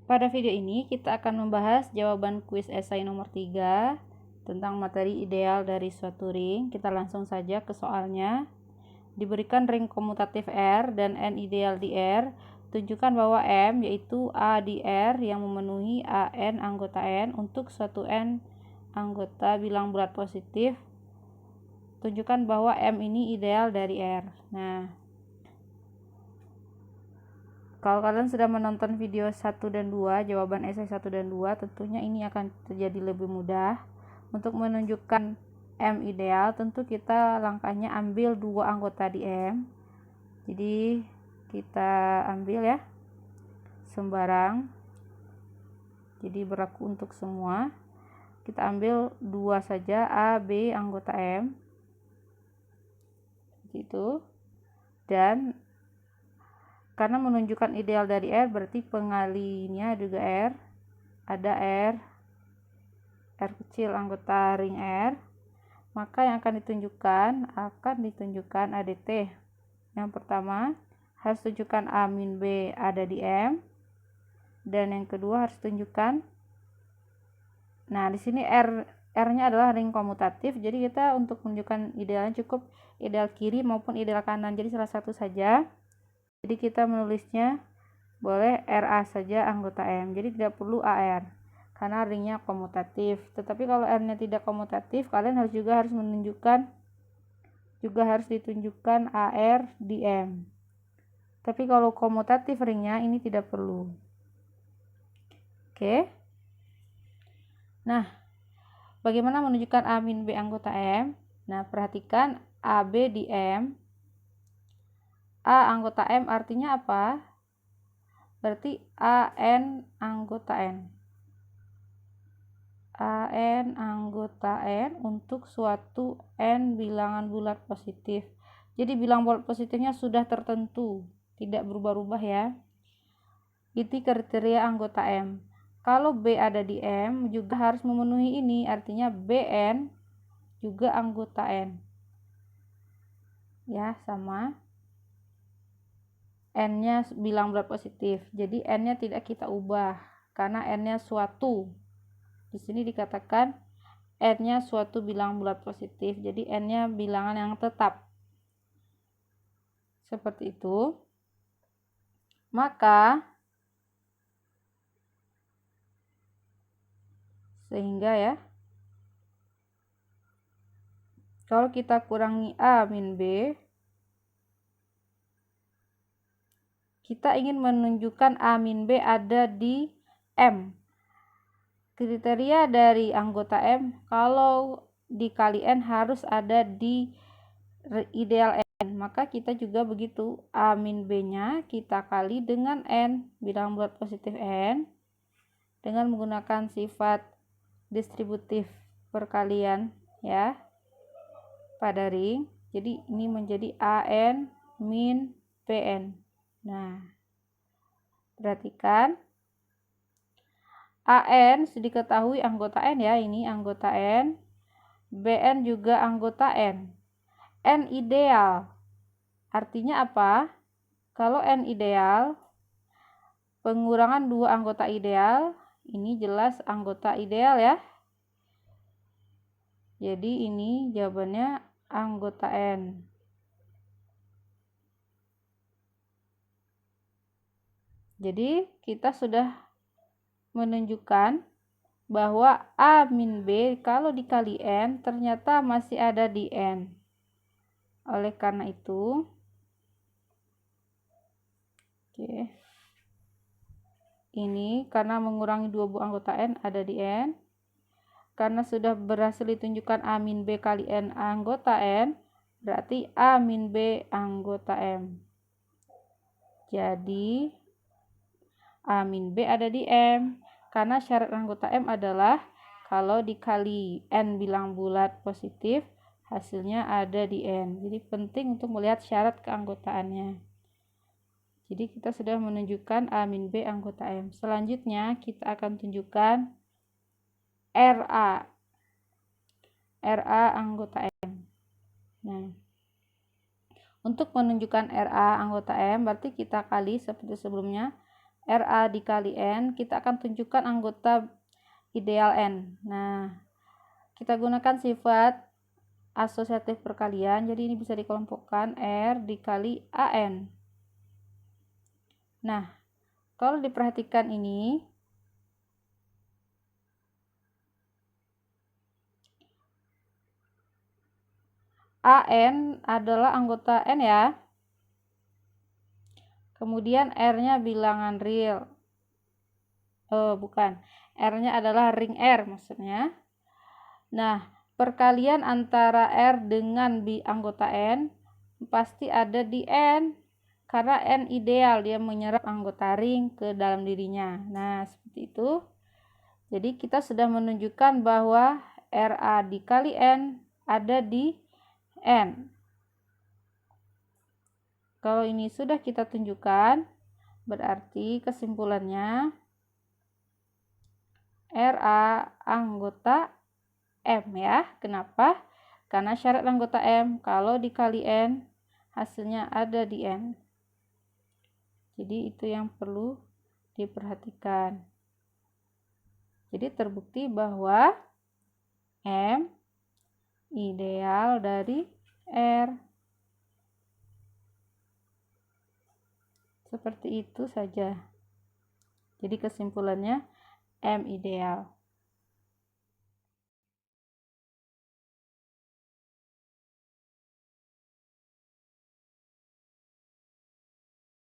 Pada video ini kita akan membahas jawaban kuis esai nomor 3 tentang materi ideal dari suatu ring. Kita langsung saja ke soalnya. Diberikan ring komutatif R dan N ideal di R. Tunjukkan bahwa M yaitu A di R yang memenuhi AN anggota N untuk suatu N anggota bilang bulat positif. Tunjukkan bahwa M ini ideal dari R. Nah, kalau kalian sudah menonton video 1 dan 2, jawaban esai 1 dan 2, tentunya ini akan terjadi lebih mudah. Untuk menunjukkan M ideal, tentu kita langkahnya ambil dua anggota di M. Jadi kita ambil ya, sembarang. Jadi berlaku untuk semua. Kita ambil dua saja, A, B anggota M. Itu. Dan karena menunjukkan ideal dari R, berarti pengalinya juga R. Ada R kecil anggota ring R. Maka yang akan ditunjukkan ADT. Yang pertama, harus tunjukkan A min B ada di M. Dan yang kedua harus tunjukkan, nah di sini R-nya adalah ring komutatif. Jadi kita untuk menunjukkan idealnya cukup ideal kiri maupun ideal kanan. Jadi salah satu saja. Jadi kita menulisnya boleh RA saja anggota M. Jadi tidak perlu AR karena ringnya komutatif. Tetapi kalau R-nya tidak komutatif, kalian harus ditunjukkan AR di M. Tapi kalau komutatif ringnya ini tidak perlu. Oke. Nah, bagaimana menunjukkan A min B anggota M? Nah, perhatikan AB di M. A anggota M artinya apa? Berarti AN anggota N. AN anggota N untuk suatu N bilangan bulat positif. Jadi bilangan bulat positifnya sudah tertentu, tidak berubah-ubah ya. Itu kriteria anggota M. Kalau B ada di M juga harus memenuhi ini, artinya BN juga anggota N. Ya, sama. N-nya bilang bulat positif. Jadi N-nya tidak kita ubah karena N-nya suatu. Di sini dikatakan N-nya suatu bilang bulat positif. Jadi N-nya bilangan yang tetap. Seperti itu. Maka sehingga ya, kalau kita kurangi A min B, kita ingin menunjukkan A min B ada di M. Kriteria dari anggota M, kalau dikali N harus ada di ideal N. Maka kita juga begitu. A min B-nya kita kali dengan N, bilangan bulat positif N, dengan menggunakan sifat distributif perkalian ya pada ring. Jadi ini menjadi AN min PN. Nah, perhatikan AN sudah diketahui anggota N ya, ini anggota N. BN juga anggota N. N ideal artinya apa? Kalau N ideal, pengurangan dua anggota ideal, ini jelas anggota ideal ya. Jadi ini jawabannya anggota N. Jadi kita sudah menunjukkan bahwa A min B kalau dikali N ternyata masih ada di N. Oleh karena itu, ini karena mengurangi dua buah anggota N ada di N. Karena sudah berhasil ditunjukkan A min B kali N anggota N, berarti A min B anggota M. Jadi A min B ada di M. Karena syarat anggota M adalah kalau dikali N bilang bulat positif, hasilnya ada di N. Jadi penting untuk melihat syarat keanggotaannya. Jadi kita sudah menunjukkan A min B anggota M. Selanjutnya kita akan tunjukkan RA. RA anggota M. Nah, untuk menunjukkan RA anggota M berarti kita kali seperti sebelumnya RA dikali N, kita akan tunjukkan anggota ideal N. Nah, kita gunakan sifat asosiatif perkalian, jadi ini bisa dikelompokkan R dikali AN. Nah, kalau diperhatikan ini, AN adalah anggota N ya. Kemudian R-nya bilangan real. Bukan. R-nya adalah ring R maksudnya. Nah, perkalian antara R dengan anggota N pasti ada di N. Karena N ideal, dia menyerap anggota ring ke dalam dirinya. Nah, seperti itu. Jadi kita sudah menunjukkan bahwa RA dikali N ada di N. Kalau ini sudah kita tunjukkan, berarti kesimpulannya RA anggota M ya. Kenapa? Karena syarat anggota M kalau dikali N hasilnya ada di N. Jadi itu yang perlu diperhatikan. Jadi terbukti bahwa M ideal dari R. Seperti itu saja. Jadi kesimpulannya M ideal.